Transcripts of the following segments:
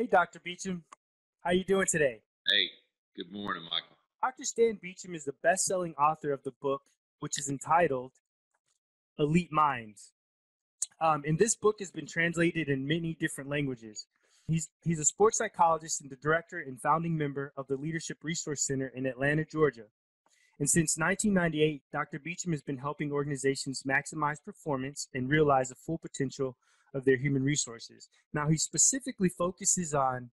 Dr. Beecham. How you doing today? Hey, good morning, Michael. Dr. Stan Beecham is the best-selling author of the book, which is entitled Elite Minds. And this book has been translated in many different languages. He's a sports psychologist and the director and founding member of the Leadership Resource Center in Atlanta, Georgia. And since 1998, Dr. Beecham has been helping organizations maximize performance and realize the full potential of their human resources. Now, he specifically focuses on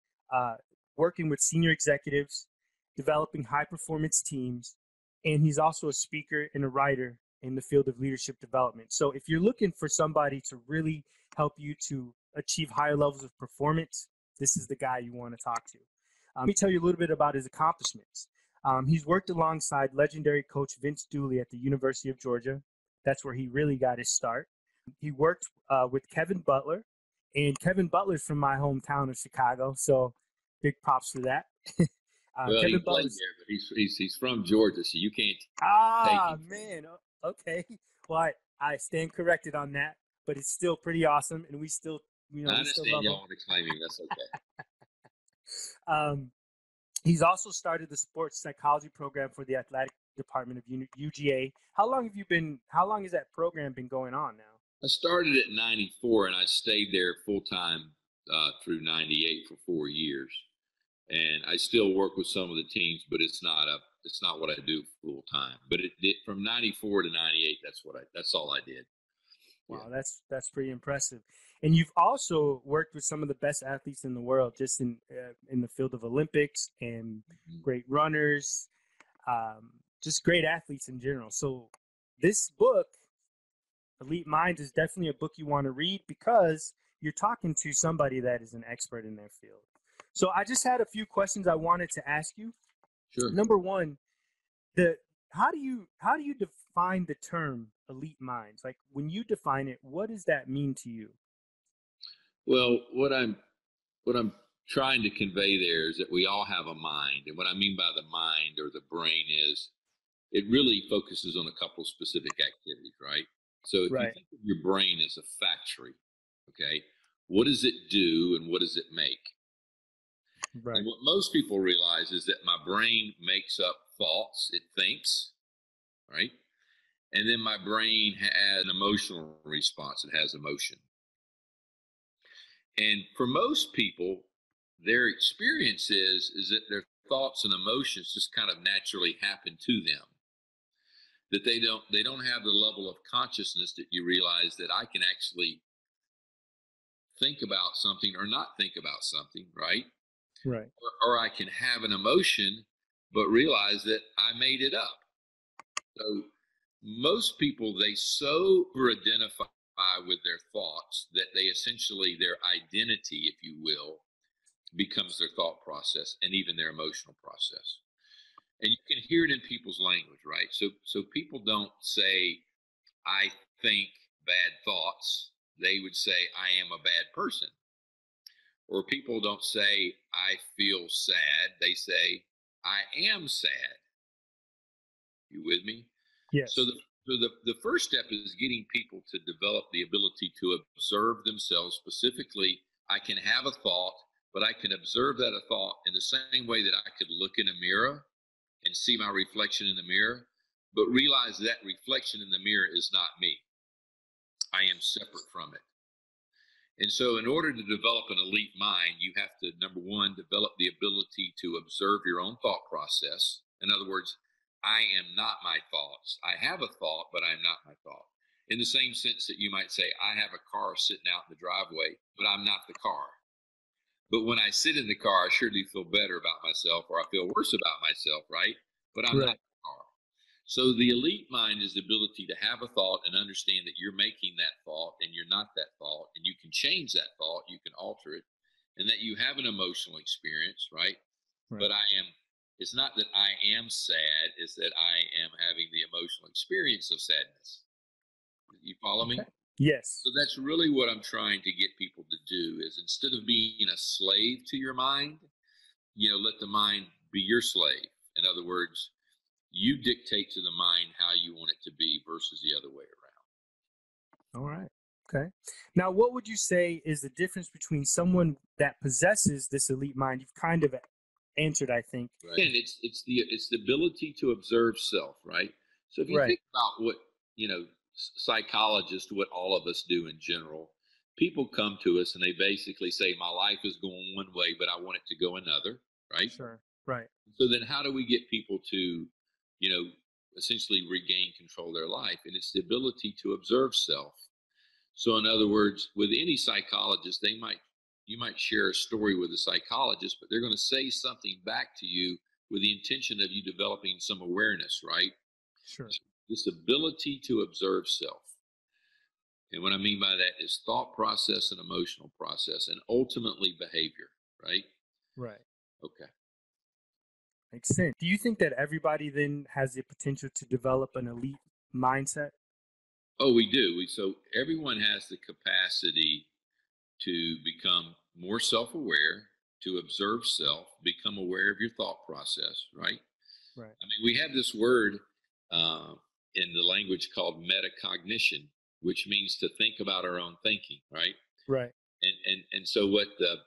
working with senior executives, developing high-performance teams, and he's also a speaker and a writer in the field of leadership development. So if you're looking for somebody to really help you to achieve higher levels of performance, this is the guy you want to talk to. Let me tell you a little bit about his accomplishments. He's worked alongside legendary coach Vince Dooley at the University of Georgia. That's where he really got his start. He worked with Kevin Butler, and Kevin Butler's from my hometown of Chicago, so big props for that. Well, he played there, but he's from Georgia, so you can't Ah, take him. man, okay. Well, I stand corrected on that, but it's still pretty awesome, and we still, I we still understand love y'all him. want to claim him. That's okay. He's also started the sports psychology program for the athletic department of UGA. How long has that program been going on now? I started at 94, and I stayed there full-time through 98 for 4 years. And I still work with some of the teams, but it's not what I do full-time. But it did from 94 to 98, that's all I did. Wow, yeah. That's pretty impressive. And you've also worked with some of the best athletes in the world, just in the field of Olympics and great runners, just great athletes in general. So this book, Elite Minds, is definitely a book you want to read because you're talking to somebody that is an expert in their field. So I just had a few questions I wanted to ask you. Sure. Number one, how do you define the term elite minds? Like when you define it, what does that mean to you? Well, what I'm trying to convey there is that we all have a mind, and what I mean by the mind or the brain is it really focuses on a couple of specific activities, right? So if you think of your brain as a factory, okay, what does it do and what does it make? Right. And what most people realize is that my brain makes up thoughts, it thinks, right? And then my brain has an emotional response, it has emotion. And for most people, their experience is that their thoughts and emotions just kind of naturally happen to them. That they don't have the level of consciousness that you realize that I can actually think about something or not think about something, right? Right. Or I can have an emotion, but realize that I made it up. So most people, they so over-identify with their thoughts that they essentially, their identity, if you will, becomes their thought process and even their emotional process. And you can hear it in people's language, right? So people don't say, I think bad thoughts. They would say, I am a bad person. Or people don't say, I feel sad. They say, I am sad. You with me? Yes. So the first step is getting people to develop the ability to observe themselves. Specifically, I can have a thought, but I can observe that a thought in the same way that I could look in a mirror and see my reflection in the mirror, but realize that reflection in the mirror is not me. I am separate from it. And so in order to develop an elite mind, you have to, number one, develop the ability to observe your own thought process. In other words, I am not my thoughts. I have a thought, but I am not my thought. In the same sense that you might say, I have a car sitting out in the driveway, but I'm not the car. But when I sit in the car, I surely feel better about myself, or I feel worse about myself, right? But I'm not the car. So the elite mind is the ability to have a thought and understand that you're making that thought and you're not that thought, and you can change that thought, you can alter it, and that you have an emotional experience, right? But it's not that I am sad, it's that I am having the emotional experience of sadness. You follow me? Yes. So that's really what I'm trying to get people to do is instead of being a slave to your mind, let the mind be your slave. In other words, you dictate to the mind how you want it to be versus the other way around. All right. Okay. Now, what would you say is the difference between someone that possesses this elite mind? You've kind of answered, I think. Right. And it's the ability to observe self, right? So if you Right. think about what, psychologists, what all of us do in general, people come to us and they basically say, my life is going one way, but I want it to go another, right? Sure. Right. So then how do we get people to, essentially regain control of their life? And it's the ability to observe self. So in other words, with any psychologist, you might share a story with a psychologist, but they're going to say something back to you with the intention of you developing some awareness, right? Sure. This ability to observe self. And what I mean by that is thought process and emotional process and ultimately behavior, right? Right. Okay. Makes sense. Do you think that everybody then has the potential to develop an elite mindset? Oh, we do. So everyone has the capacity to become more self-aware, to observe self, become aware of your thought process, right? Right. I mean, we have this word in the language called metacognition, which means to think about our own thinking, right? Right. And so what the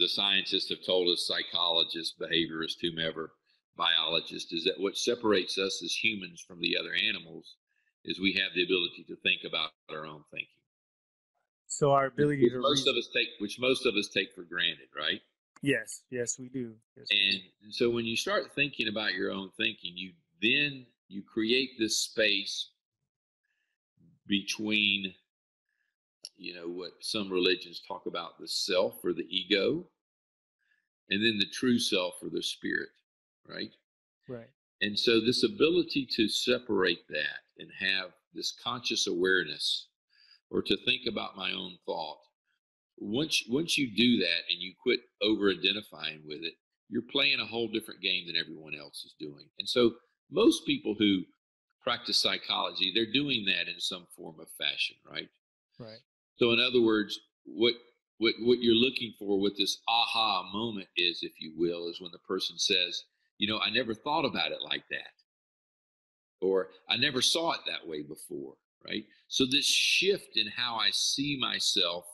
scientists have told us, psychologists, behaviorists, whomever, biologists, is that what separates us as humans from the other animals is we have the ability to think about our own thinking. So our ability which to most of us take for granted, right? Yes, we do. Yes, and so when you start thinking about your own thinking, you create this space between, what some religions talk about, the self or the ego, and then the true self or the spirit, right? Right. And so this ability to separate that and have this conscious awareness, or to think about my own thought, once you do that and you quit over identifying with it, you're playing a whole different game than everyone else is doing. And so most people who practice psychology, they're doing that in some form of fashion, right? Right. So in other words, what you're looking for with this aha moment is, if you will, is when the person says, I never thought about it like that, or I never saw it that way before, right? So this shift in how I see myself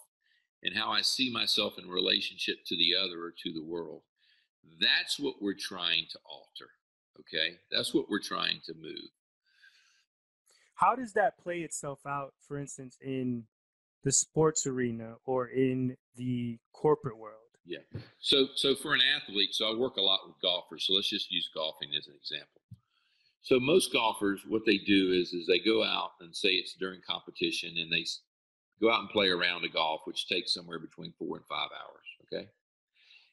and how I see myself in relationship to the other or to the world, that's what we're trying to alter, okay? That's what we're trying to move. How does that play itself out, for instance, in the sports arena or in the corporate world? Yeah. So for an athlete, so I work a lot with golfers, so let's just use golfing as an example. So most golfers, what they do is they go out and say it's during competition, and they go out and play a round of golf, which takes somewhere between 4 and 5 hours, okay?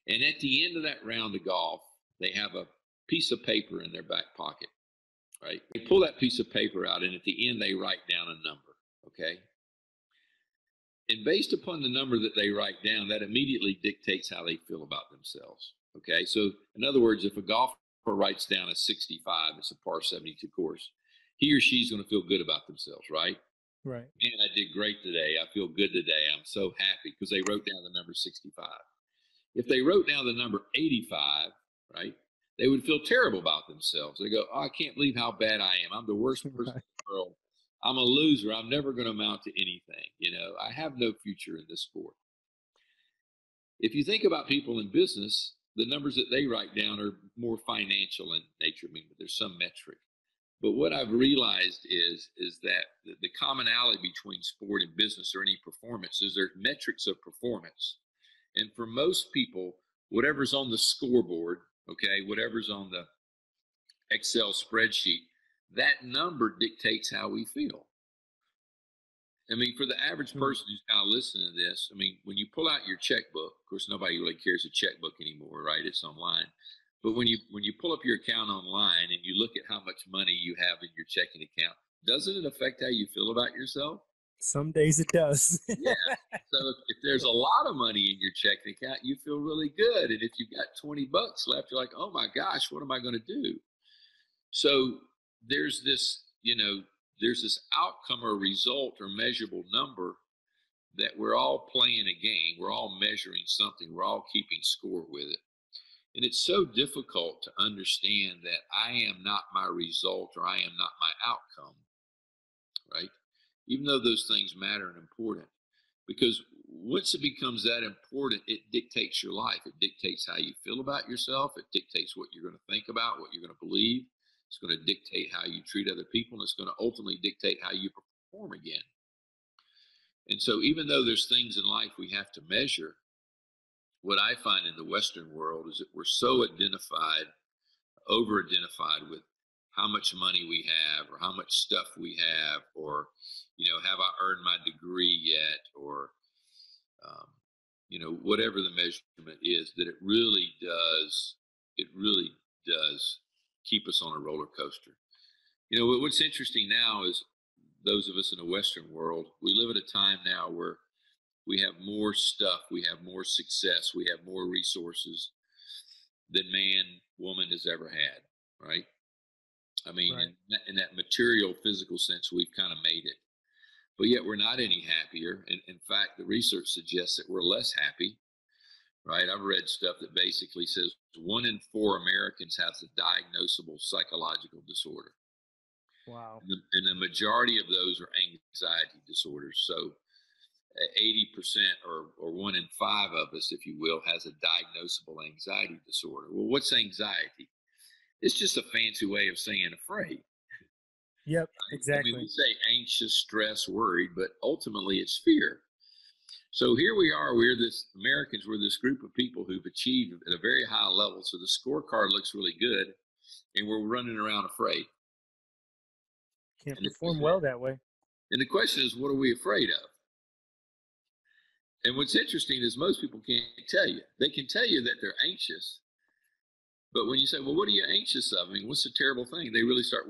And at the end of that round of golf, they have a piece of paper in their back pocket, right? They pull that piece of paper out, and at the end, they write down a number, okay? And based upon the number that they write down, that immediately dictates how they feel about themselves, okay? So in other words, if a golfer writes down a 65, it's a par 72 course, he or she's going to feel good about themselves, right? Right. Man, I did great today. I feel good today. I'm so happy, because they wrote down the number 65. If they wrote down the number 85, right, they would feel terrible about themselves. They go, oh, I can't believe how bad I am. I'm the worst person in the world. I'm a loser. I'm never going to amount to anything. I have no future in this sport. If you think about people in business, the numbers that they write down are more financial in nature. I mean, there's some metric. But what I've realized is that the commonality between sport and business, or any performance, is there's metrics of performance. And for most people, whatever's on the scoreboard, okay, whatever's on the Excel spreadsheet, that number dictates how we feel. I mean, for the average person who's kind of listening to this, I mean, when you pull out your checkbook, of course, nobody really carries a checkbook anymore, right? It's online. But when you pull up your account online and you look at how much money you have in your checking account, doesn't it affect how you feel about yourself? Some days it does. Yeah. So if there's a lot of money in your checking account, you feel really good. And if you've got $20 left, you're like, oh my gosh, what am I going to do? So there's this, there's this outcome or result or measurable number that we're all playing a game. We're all measuring something. We're all keeping score with it. And it's so difficult to understand that I am not my result, or I am not my outcome, right? even though those things matter and important. Because once it becomes that important, it dictates your life. It dictates how you feel about yourself. It dictates what you're going to think about, what you're going to believe. It's going to dictate how you treat other people, and it's going to ultimately dictate how you perform again. And so even though there's things in life we have to measure, what I find in the Western world is that we're so over-identified with how much money we have, or how much stuff we have, or, have I earned my degree yet, or, whatever the measurement is, that it really does keep us on a roller coaster. What's interesting now is those of us in the Western world, we live at a time now where we have more stuff, we have more success, we have more resources than man, woman has ever had, right? I mean, Right. in that material, physical sense, we've kind of made it. But yet we're not any happier. And in fact, the research suggests that we're less happy, right? I've read stuff that basically says 1 in 4 Americans has a diagnosable psychological disorder. Wow. And the majority of those are anxiety disorders. So 80% or 1 in 5 of us, if you will, has a diagnosable anxiety disorder. Well, what's anxiety? It's just a fancy way of saying afraid. Yep, Right? exactly. I mean, we say anxious, stressed, worried, but ultimately it's fear. So here we are, we're this group of people who've achieved at a very high level. So the scorecard looks really good, and we're running around afraid. Can't perform well that way. And the question is, what are we afraid of? And what's interesting is most people can't tell you. They can tell you that they're anxious, but when you say, well, what are you anxious of? I mean, what's the terrible thing? They really start,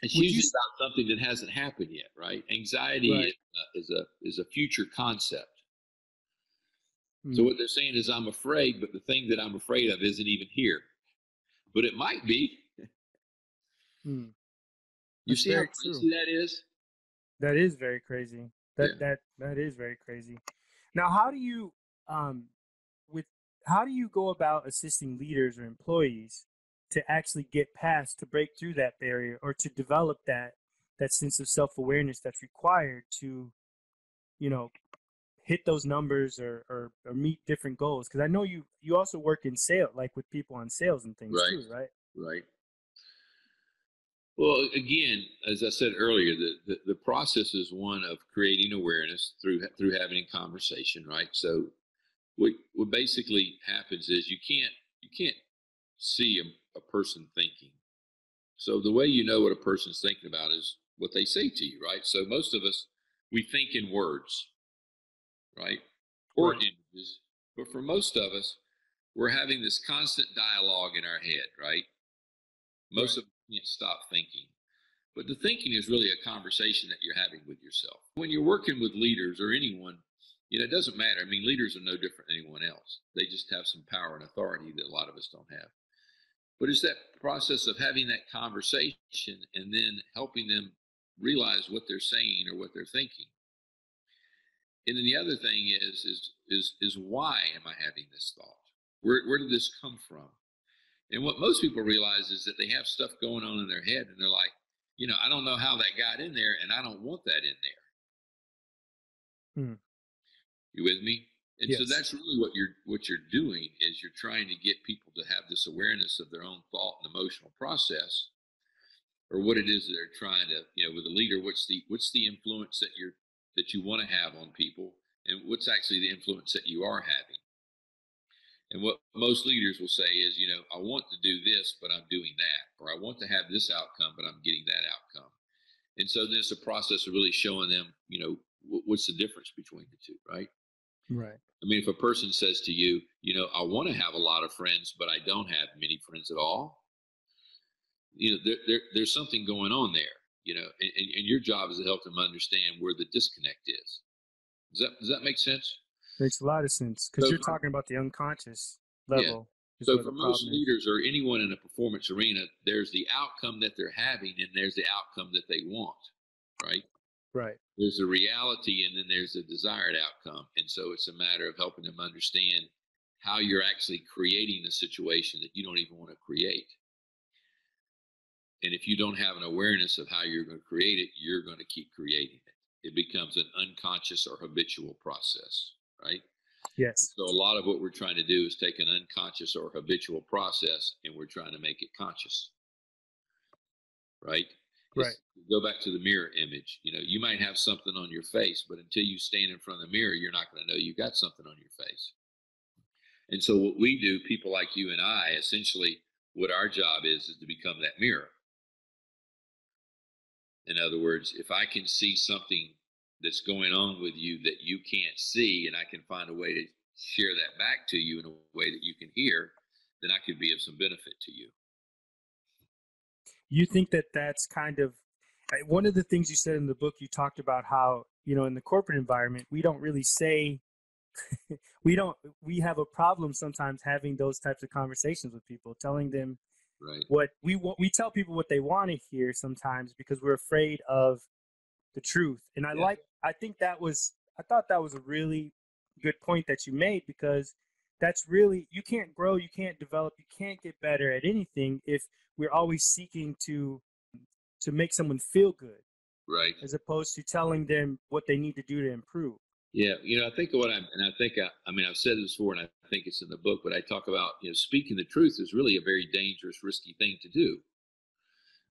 it's usually about something that hasn't happened yet, right? Anxiety is a future concept. So what they're saying is, I'm afraid, but the thing that I'm afraid of isn't even here. But it might be. You see how crazy that is? That is very crazy. That is very crazy. Now, how do you go about assisting leaders or employees to actually get past, to break through that barrier, or to develop that sense of self-awareness that's required to, hit those numbers or meet different goals? Because I know you also work in sales, like with people on sales and things too, right? Right. Well, again, as I said earlier, the process is one of creating awareness through having a conversation, right? So what basically happens is you can't see a person thinking. So the way you know what a person's thinking about is what they say to you, right? So most of us, we think in words, right? Or images. But for most of us, we're having this constant dialogue in our head, right? Most of us can't stop thinking. But the thinking is really a conversation that you're having with yourself. When you're working with leaders or anyone, it doesn't matter. I mean, leaders are no different than anyone else. They just have some power and authority that a lot of us don't have. But it's that process of having that conversation and then helping them realize what they're saying or what they're thinking. And then the other thing is why am I having this thought? Where did this come from? And what most people realize is that they have stuff going on in their head, and they're like, I don't know how that got in there, and I don't want that in there. You with me? And so that's really what you're doing is you're trying to get people to have this awareness of their own thought and emotional process, or what it is that they're trying to, with a leader, what's the influence that you want to have on people, and what's actually the influence that you are having. And what most leaders will say is, I want to do this, but I'm doing that, or I want to have this outcome, but I'm getting that outcome. And so there's a process of really showing them, what's the difference between the two, right? Right. I mean, if a person says to you, I want to have a lot of friends, but I don't have many friends at all, there's something going on there, and your job is to help them understand where the disconnect is. Does that make sense? Makes a lot of sense, because you're talking about the unconscious level. Yeah. So for most leaders or anyone in a performance arena, there's the outcome that they're having, and there's the outcome that they want, right? Right. There's the reality, and then there's the desired outcome. And so it's a matter of helping them understand how you're actually creating a situation that you don't even want to create. And if you don't have an awareness of how you're going to create it, you're going to keep creating it. It becomes an unconscious or habitual process, right? Yes. So a lot of what we're trying to do is take an unconscious or habitual process and we're trying to make it conscious, right? Right. Go back to the mirror image. You know, you might have something on your face, but until you stand in front of the mirror, you're not going to know you got something on your face. And so what we do, people like you and I, essentially what our job is to become that mirror. In other words, if I can see something that's going on with you that you can't see, and I can find a way to share that back to you in a way that you can hear, then I could be of some benefit to you. You think that that's kind of one of the things you said in the book. You talked about how, you know, in the corporate environment, we don't really say, we have a problem sometimes having those types of conversations with people, telling them Right. what we want. We tell people what they want to hear sometimes because we're afraid of the truth. And I thought that was a really good point that you made, because that's really, you can't grow, you can't develop, you can't get better at anything if we're always seeking to make someone feel good, Right. as opposed to telling them what they need to do to improve. Yeah. You know, I think I mean, I've said this before and I think it's in the book, but I talk about, you know, speaking the truth is really a very dangerous, risky thing to do.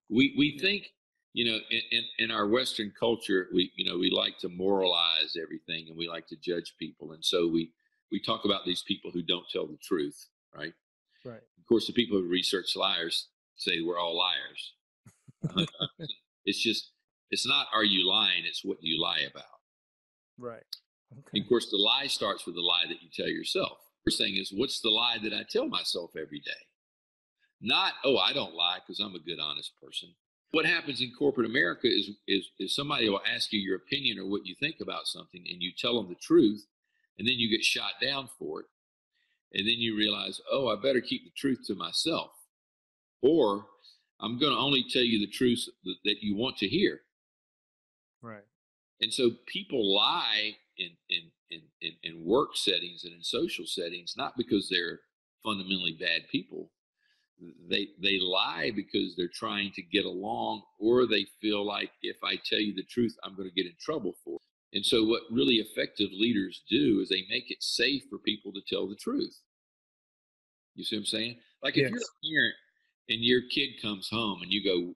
We think, you know, in our Western culture, we like to moralize everything and we like to judge people. And so we talk about these people who don't tell the truth, right? Right. Of course, the people who research liars say we're all liars. It's just, it's not, are you lying? It's what you lie about. Right. Okay. And of course, the lie starts with the lie that you tell yourself. First thing is, what's the lie that I tell myself every day? Not, oh, I don't lie because I'm a good, honest person. What happens in corporate America is somebody will ask you your opinion or what you think about something, and you tell them the truth, and then you get shot down for it. And then you realize, oh, I better keep the truth to myself. Or I'm going to only tell you the truth that you want to hear. Right. And so people lie in work settings and in social settings, not because they're fundamentally bad people. They lie because they're trying to get along, or they feel like if I tell you the truth, I'm going to get in trouble for it. And so what really effective leaders do is they make it safe for people to tell the truth. You see what I'm saying? Like if Yes. you're a parent and your kid comes home and you go,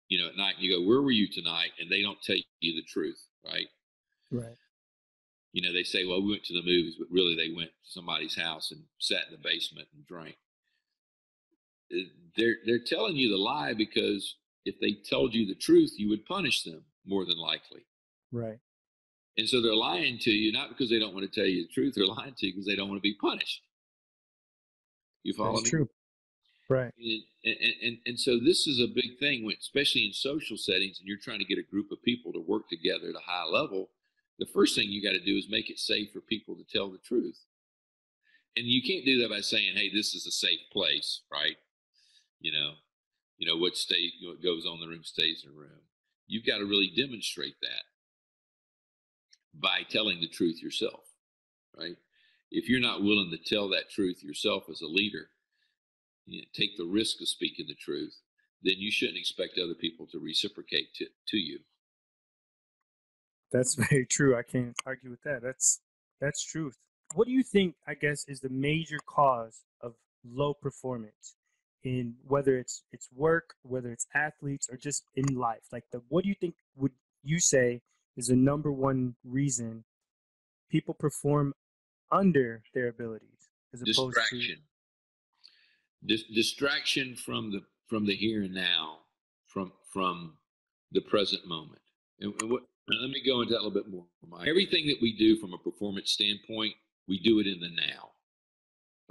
you know, at night, and you go, where were you tonight? And they don't tell you the truth, right? Right. You know, they say, well, we went to the movies, but really they went to somebody's house and sat in the basement and drank. They're telling you the lie because if they told you the truth, you would punish them more than likely. Right. And so they're lying to you, not because they don't want to tell you the truth. They're lying to you because they don't want to be punished. You follow That's me? true. Right. And so this is a big thing, especially in social settings, and you're trying to get a group of people to work together at a high level. The first thing you got to do is make it safe for people to tell the truth. And you can't do that by saying, hey, this is a safe place, right? You know what goes on in the room stays in the room. You've got to really demonstrate that by telling the truth yourself, right? If you're not willing to tell that truth yourself as a leader, take the risk of speaking the truth, then you shouldn't expect other people to reciprocate to you. That's very true. I can't argue with that. That's truth. What do you think, I guess, is the major cause of low performance in whether it's work, whether it's athletes, or just in life? Like, what do you think would you say is the number one reason people perform under their abilities as opposed Distraction. Distraction from the here and now, from the present moment. And let me go into that a little bit more. Everything that we do from a performance standpoint, we do it in the now.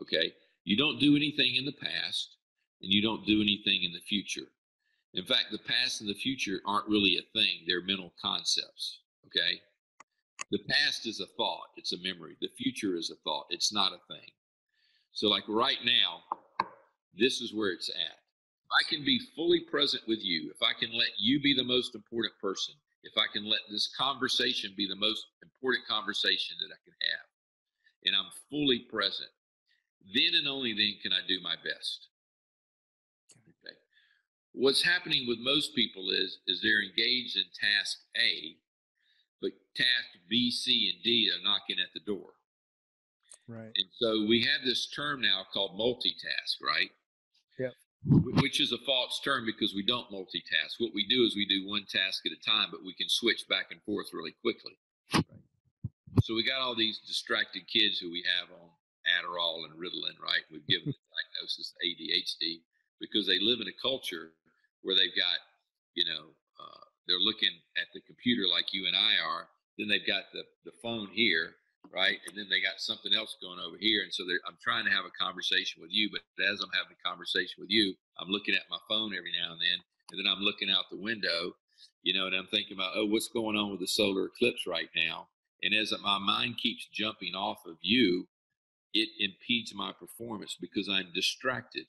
Okay? You don't do anything in the past, and you don't do anything in the future. In fact, the past and the future aren't really a thing. They're mental concepts. Okay? The past is a thought. It's a memory. The future is a thought. It's not a thing. So like right now, this is where it's at. If I can be fully present with you, if I can let you be the most important person, if I can let this conversation be the most important conversation that I can have, and I'm fully present, then and only then can I do my best. Okay. What's happening with most people is they're engaged in task A, but task B, C, and D are knocking at the door. Right. And so we have this term now called multitask, right? Yep. Which is a false term because we don't multitask. What we do is we do one task at a time, but we can switch back and forth really quickly. Right. So we got all these distracted kids who we have on Adderall and Ritalin, right? We've given the diagnosis ADHD because they live in a culture where they've got, they're looking at the computer like you and I are. Then they've got the phone here, right? And then they got something else going over here. And so I'm trying to have a conversation with you, but as I'm having a conversation with you, I'm looking at my phone every now and then I'm looking out the window, and I'm thinking about, what's going on with the solar eclipse right now? And as my mind keeps jumping off of you, it impedes my performance because I'm distracted.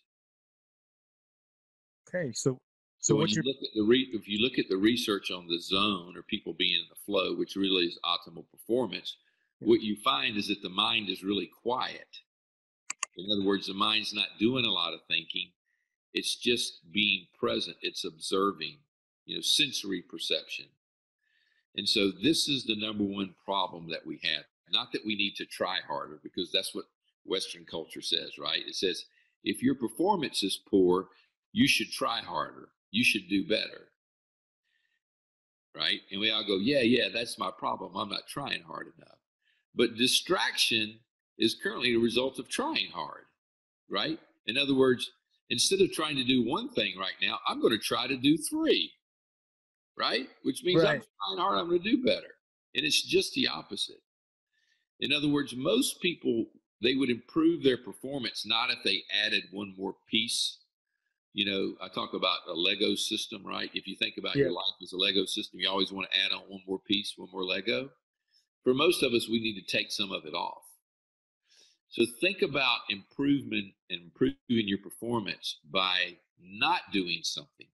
Okay, so when you look at if you look at the research on the zone or people being in the flow, which really is optimal performance, what you find is that the mind is really quiet. In other words, the mind's not doing a lot of thinking. It's just being present. It's observing, sensory perception. And so this is the number one problem that we have. Not that we need to try harder, because that's what Western culture says, right? It says, if your performance is poor, you should try harder. You should do better, right? And we all go, yeah, that's my problem. I'm not trying hard enough. But distraction is currently the result of trying hard, right? In other words, instead of trying to do one thing right now, I'm going to try to do three, right? Which means I'm trying hard, I'm going to do better. And it's just the opposite. In other words, most people, they would improve their performance not if they added one more piece. I talk about a Lego system, right? If you think about your life as a Lego system, you always want to add on one more piece, one more Lego. For most of us, we need to take some of it off. So think about improving your performance by not doing something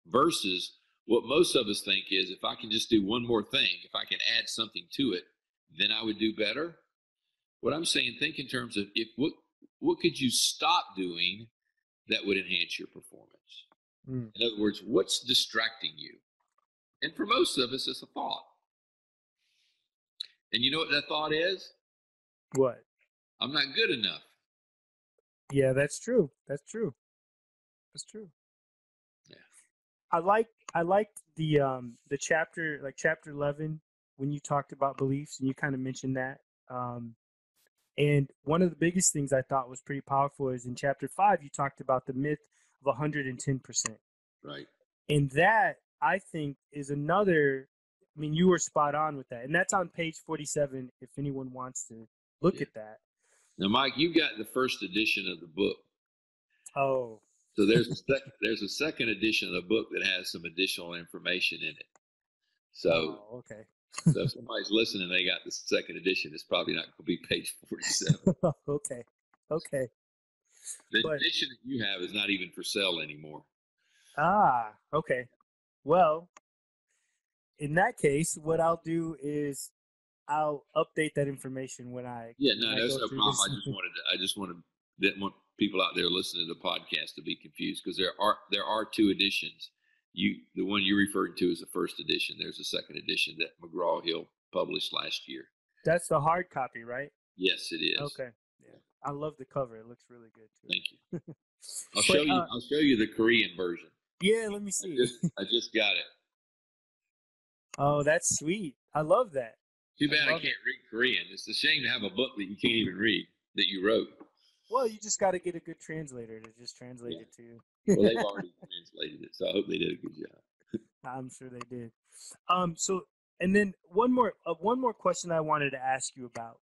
versus what most of us think is, if I can just do one more thing, if I can add something to it, then I would do better. What I'm saying, think in terms of what could you stop doing that would enhance your performance? In other words, what's distracting you? And for most of us, it's a thought. And you know what that thought is? What? I'm not good enough. Yeah, that's true. That's true. Yeah. I liked the chapter, like chapter 11, when you talked about beliefs, and you kind of mentioned that. And one of the biggest things I thought was pretty powerful is in chapter 5, you talked about the myth of 110%. Right. And that, I think, is another, you were spot on with that. And that's on page 47 if anyone wants to look at that. Now, Mike, you got the first edition of the book. Oh. So there's a second edition of the book that has some additional information in it. So, okay. So if somebody's listening, they got the second edition. It's probably not going to be page 47. Okay. The edition that you have is not even for sale anymore. Okay. Well, in that case, what I'll do is I'll update that information when I. Yeah, no, that's no problem. I didn't want people out there listening to the podcast to be confused, because there are two editions. The one you referred to is the first edition. There's a second edition that McGraw-Hill published last year. That's the hard copy, right? Yes, it is. Okay. Yeah. I love the cover. It looks really good too. Thank you. I'll show you the Korean version. Yeah, let me see. I just got it. Oh, that's sweet. I love that. Too bad I can't read Korean. It's a shame to have a book that you can't even read that you wrote. Well, you just got to get a good translator to just translate it to you. Well, they've already translated it, so I hope they did a good job. I'm sure they did. So, and then one more question I wanted to ask you about.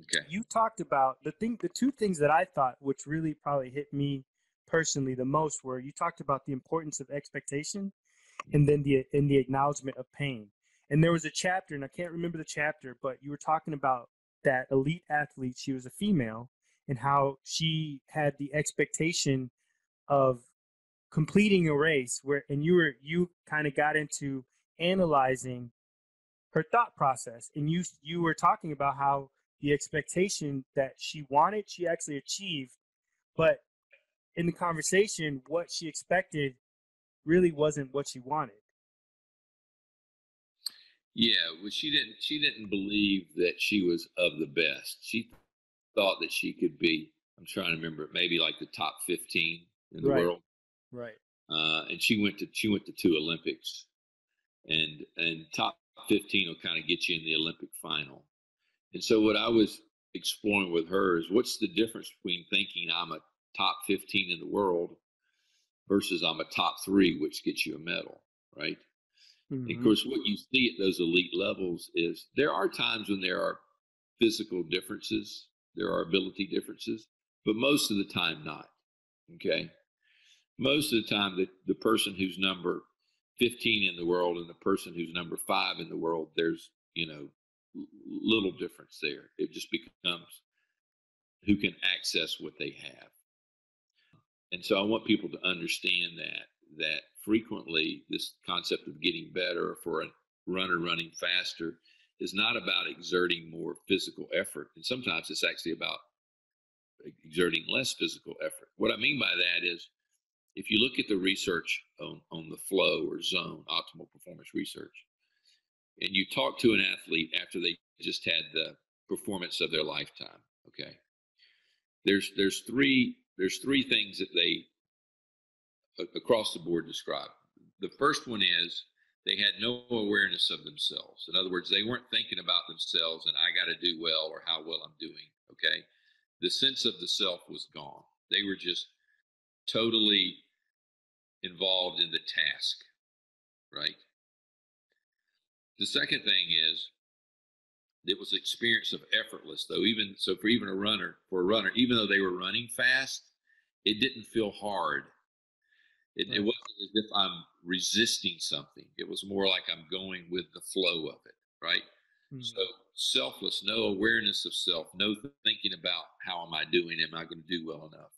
Okay. You talked about the two things that I thought, which really probably hit me personally the most, were you talked about the importance of expectation, and then the acknowledgement of pain. And there was a chapter, and I can't remember the chapter, but you were talking about that elite athlete. She was a female, and how she had the expectation of completing a race, and you kind of got into analyzing her thought process, and you were talking about how the expectation that she wanted, she actually achieved, but in the conversation, what she expected really wasn't what she wanted. Yeah, well, she didn't believe that she was of the best. She thought that she could be, I'm trying to remember, maybe like the top 15 in the Right. world. Right. And she went to 2 Olympics, and top 15 will kind of get you in the Olympic final. And so what I was exploring with her is, what's the difference between thinking I'm a top 15 in the world versus I'm a top 3, which gets you a medal, right? And of Mm-hmm. course, what you see at those elite levels is there are times when there are physical differences, there are ability differences, but most of the time not. Okay. Most of the time, the person who's number 15 in the world and the person who's number 5 in the world, there's, little difference there. It just becomes who can access what they have. And so I want people to understand that frequently this concept of getting better, for a runner running faster, is not about exerting more physical effort. And sometimes it's actually about exerting less physical effort. What I mean by that is, if you look at the research on the flow or zone, optimal performance research, and you talk to an athlete after they just had the performance of their lifetime, okay, there's three things that they across the board describe. The first one is they had no awareness of themselves. In other words, they weren't thinking about themselves and I got to do well or how well I'm doing. Okay, the sense of the self was gone. They were just totally involved in the task, right? The second thing is, it was experience of effortless, though. Even so, for a runner, even though they were running fast, it didn't feel hard. It wasn't as if I'm resisting something. It was more like I'm going with the flow of it, right? Mm-hmm. So selfless, no awareness of self, no thinking about how am I doing? Am I going to do well enough?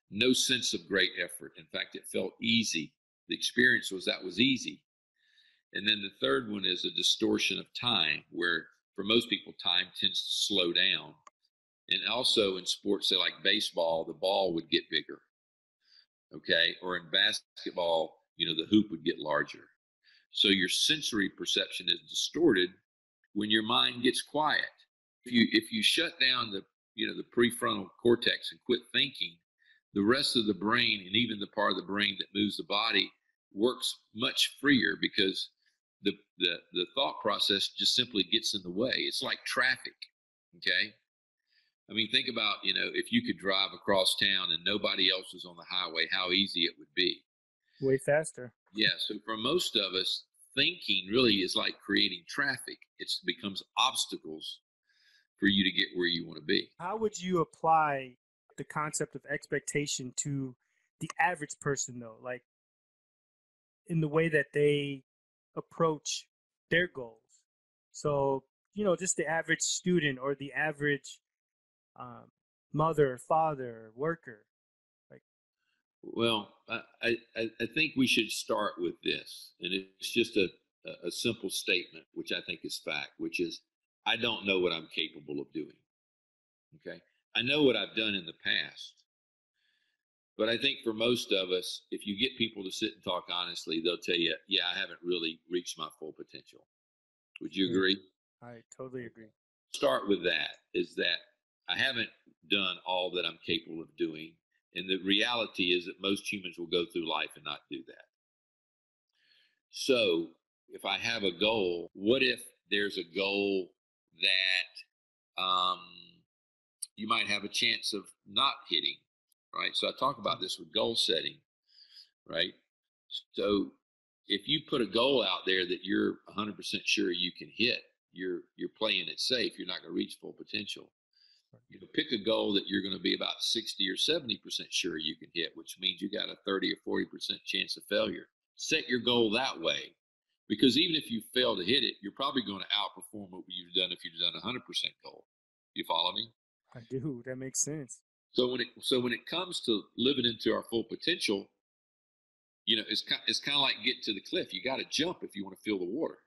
No sense of great effort. In fact, it felt easy. The experience was easy. And then the third one is a distortion of time, where for most people, time tends to slow down. And also in sports, say like baseball, the ball would get bigger. Okay. Or in basketball, the hoop would get larger. So your sensory perception is distorted when your mind gets quiet. If you shut down the prefrontal cortex and quit thinking, the rest of the brain, and even the part of the brain that moves the body, works much freer, because the thought process just simply gets in the way. It's like traffic. Okay. I mean, think about, if you could drive across town and nobody else was on the highway, how easy it would be. Way faster. Yeah. So for most of us, thinking really is like creating traffic. It becomes obstacles for you to get where you want to be. How would you apply the concept of expectation to the average person, though? Like, in the way that they approach their goals. So, just the average student or the average mother, father, worker. Well, I think we should start with this, and it's just a simple statement, which I think is fact, which is, I don't know what I'm capable of doing. Okay. I know what I've done in the past. But I think for most of us, if you get people to sit and talk honestly, they'll tell you, yeah, I haven't really reached my full potential. Would you agree? I totally agree. Start with that, is that I haven't done all that I'm capable of doing. And the reality is that most humans will go through life and not do that. So if I have a goal, what if there's a goal that you might have a chance of not hitting? Right. So I talk about this with goal setting, right? So if you put a goal out there that you're 100% sure you can hit, you're playing it safe. You're not going to reach full potential. Pick a goal that you're going to be about 60 or 70% sure you can hit, which means you got a 30 or 40% chance of failure. Set your goal that way, because even if you fail to hit it, you're probably going to outperform what you've done if you've done a 100% goal. You follow me? I do. That makes sense. So when it comes to living into our full potential, it's kind of like getting to the cliff. You got to jump if you want to feel the water,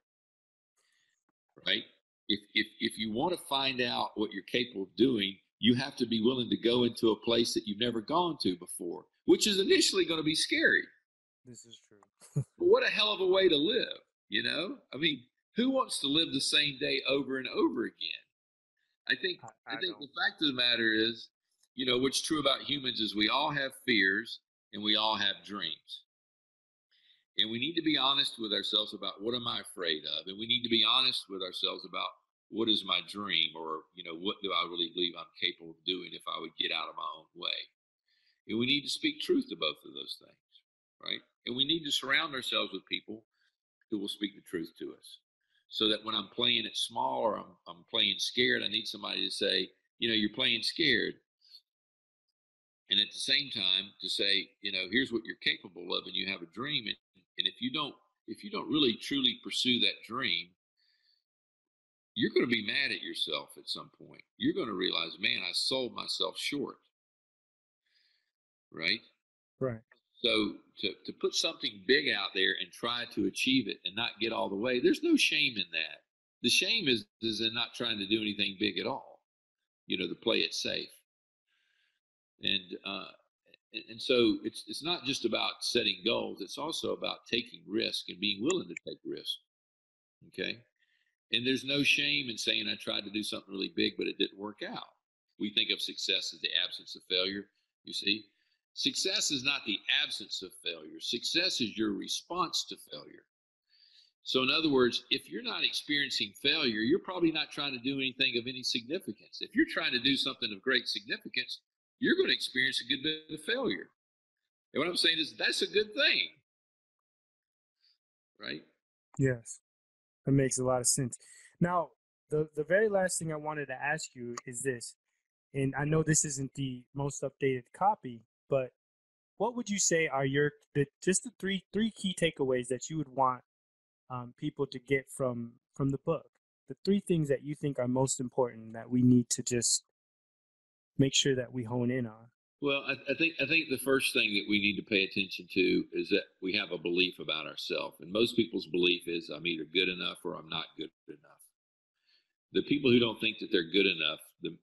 right? If you want to find out what you're capable of doing, you have to be willing to go into a place that you've never gone to before, which is initially going to be scary. This is true. But what a hell of a way to live, you know? I mean, who wants to live the same day over and over again? I think the fact of the matter is, you know, what's true about humans is we all have fears and we all have dreams. And we need to be honest with ourselves about what am I afraid of? And we need to be honest with ourselves about what is my dream, or, you know, what do I really believe I'm capable of doing if I would get out of my own way? And we need to speak truth to both of those things, right? And we need to surround ourselves with people who will speak the truth to us. So that when I'm playing it small or I'm playing scared, I need somebody to say, you know, you're playing scared. And at the same time to say, you know, here's what you're capable of, and you have a dream. And if you don't really truly pursue that dream, you're going to be mad at yourself at some point. You're going to realize, man, I sold myself short. Right? Right. So to put something big out there and try to achieve it and not get all the way, there's no shame in that. The shame is in not trying to do anything big at all, you know, to play it safe. And so it's not just about setting goals. It's also about taking risk and being willing to take risk. Okay. And there's no shame in saying I tried to do something really big, but it didn't work out. We think of success as the absence of failure. You see, success is not the absence of failure. Success is your response to failure. So in other words, if you're not experiencing failure, you're probably not trying to do anything of any significance. If you're trying to do something of great significance, you're going to experience a good bit of failure. And what I'm saying is that's a good thing, right? Yes, that makes a lot of sense. Now, the very last thing I wanted to ask you is this, and I know this isn't the most updated copy, but what would you say are just the three key takeaways that you would want people to get from the book? The three things that you think are most important that we need to just make sure that we hone in on. Well, I think the first thing that we need to pay attention to is that we have a belief about ourselves. And most people's belief is I'm either good enough or I'm not good enough. The people who don't think that they're good enough,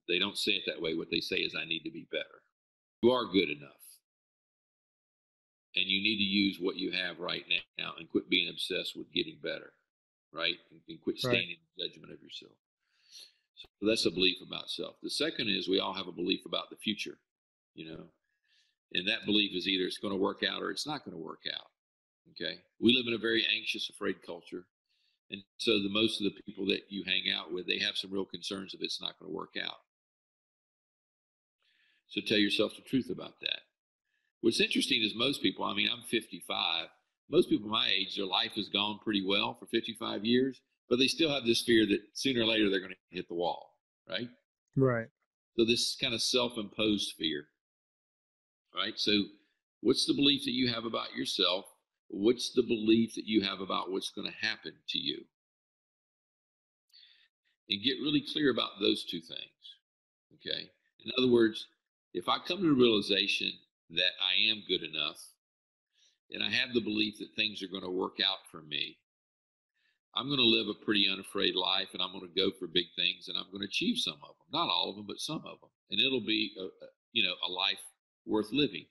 they don't say it that way. What they say is I need to be better. You are good enough. And you need to use what you have right now and quit being obsessed with getting better, right? And quit staying in judgment of yourself. So that's a belief about self. The second is we all have a belief about the future, you know, and that belief is either it's going to work out or it's not going to work out. Okay. We live in a very anxious, afraid culture. And so most of the people that you hang out with, they have some real concerns if it's not going to work out. So tell yourself the truth about that. What's interesting is most people, I mean, I'm 55. Most people my age, their life has gone pretty well for 55 years, but they still have this fear that sooner or later they're going to hit the wall, right? Right. So this kind of self-imposed fear, right? So what's the belief that you have about yourself? What's the belief that you have about what's going to happen to you? And get really clear about those two things, okay? In other words, if I come to the realization that I am good enough, and I have the belief that things are going to work out for me, I'm going to live a pretty unafraid life, and I'm going to go for big things, and I'm going to achieve some of them. Not all of them, but some of them. And it'll be, a life worth living.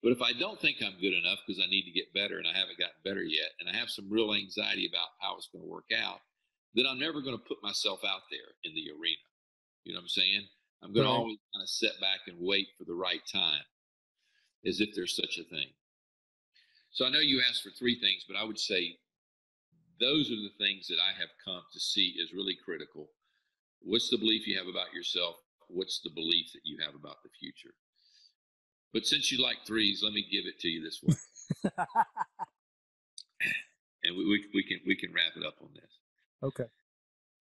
But if I don't think I'm good enough because I need to get better and I haven't gotten better yet, and I have some real anxiety about how it's going to work out, then I'm never going to put myself out there in the arena. You know what I'm saying? I'm going to always kind of sit back and wait for the right time, as if there's such a thing. So I know you asked for three things, but I would say those are the things that I have come to see as really critical. What's the belief you have about yourself? What's the belief that you have about the future? But since you like threes, let me give it to you this way. And we can wrap it up on this. Okay.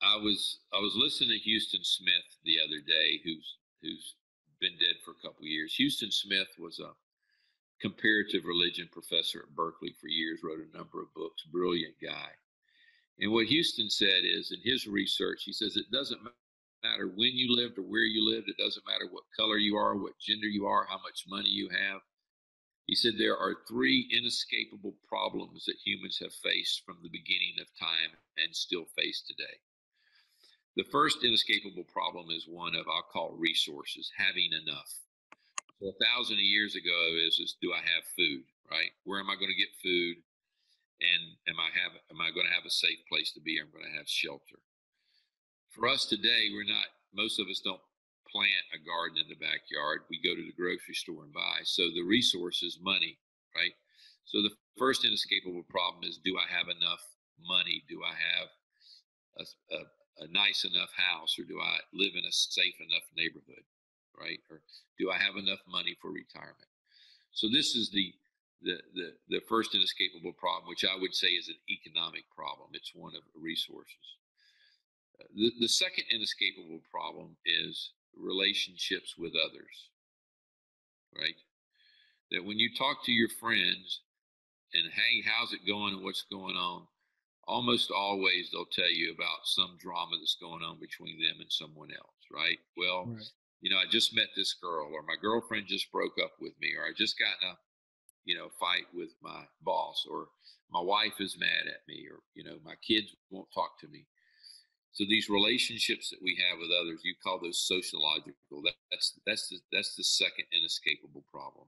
I was listening to Houston Smith the other day, who's been dead for a couple of years. Houston Smith was a comparative religion professor at Berkeley for years, wrote a number of books, brilliant guy. And what Houston said is, in his research, he says it doesn't matter when you lived or where you lived. It doesn't matter what color you are, what gender you are, how much money you have. He said there are three inescapable problems that humans have faced from the beginning of time and still face today. The first inescapable problem is one of, I'll call, resources, having enough. So 1,000 years ago is do I have food, right? Where am I going to get food? And am I going to have a safe place to be? I'm going to have shelter. For us today, most of us don't plant a garden in the backyard. We go to the grocery store and buy. So the resource is money, right? So the first inescapable problem is, do I have enough money? Do I have a nice enough house, or do I live in a safe enough neighborhood, right? Or do I have enough money for retirement? So this is the first inescapable problem, which I would say is an economic problem. It's one of resources. The second inescapable problem is relationships with others, right? That when you talk to your friends and, hey, how's it going and what's going on, almost always they'll tell you about some drama that's going on between them and someone else, right? Well, Right. I just met this girl, or my girlfriend just broke up with me, or I just got in a fight with my boss, or my wife is mad at me, or my kids won't talk to me. So these relationships that we have with others, you call those sociological. That's the second inescapable problem.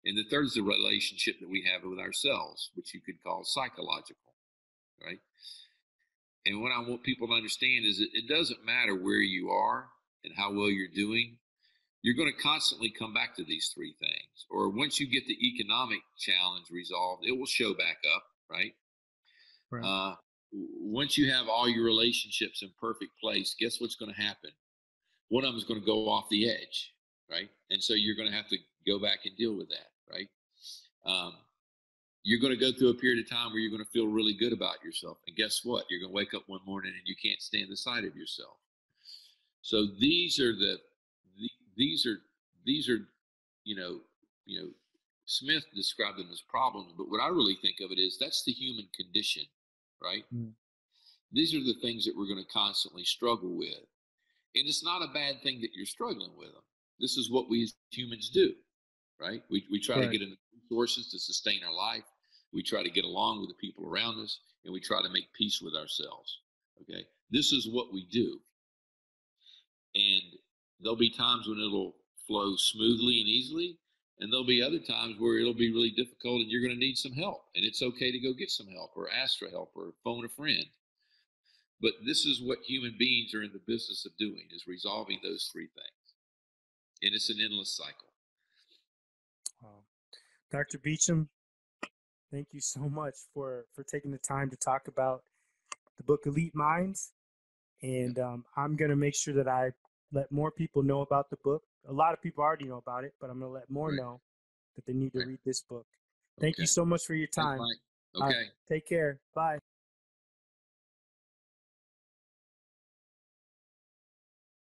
And the third is the relationship that we have with ourselves, which you could call psychological, right? And what I want people to understand is that it doesn't matter where you are and how well you're doing. You're going to constantly come back to these three things. Or once you get the economic challenge resolved, it will show back up, right? Right. Once you have all your relationships in perfect place, guess what's going to happen? One of them is going to go off the edge, right? And so you're going to have to go back and deal with that, right? You're going to go through a period of time where you're going to feel really good about yourself. And guess what? You're going to wake up one morning and you can't stand the sight of yourself. So these are Smith described them as problems, but what I really think of it is, that's the human condition, right? Mm. These are the things that we're going to constantly struggle with. And it's not a bad thing that you're struggling with them. This is what we as humans do, right? We try to get enough resources to sustain our life. We try to get along with the people around us, and we try to make peace with ourselves, okay? This is what we do. And there'll be times when it'll flow smoothly and easily, and there'll be other times where it'll be really difficult and you're going to need some help. And it's okay to go get some help, or ask for help, or phone a friend. But this is what human beings are in the business of doing, is resolving those three things. And it's an endless cycle. Wow. Dr. Beecham, thank you so much for taking the time to talk about the book Elite Minds. And I'm going to make sure that I let more people know about the book. A lot of people already know about it, but I'm going to let more know that they need to read this book. Thank you so much for your time. Okay. Take care. Bye.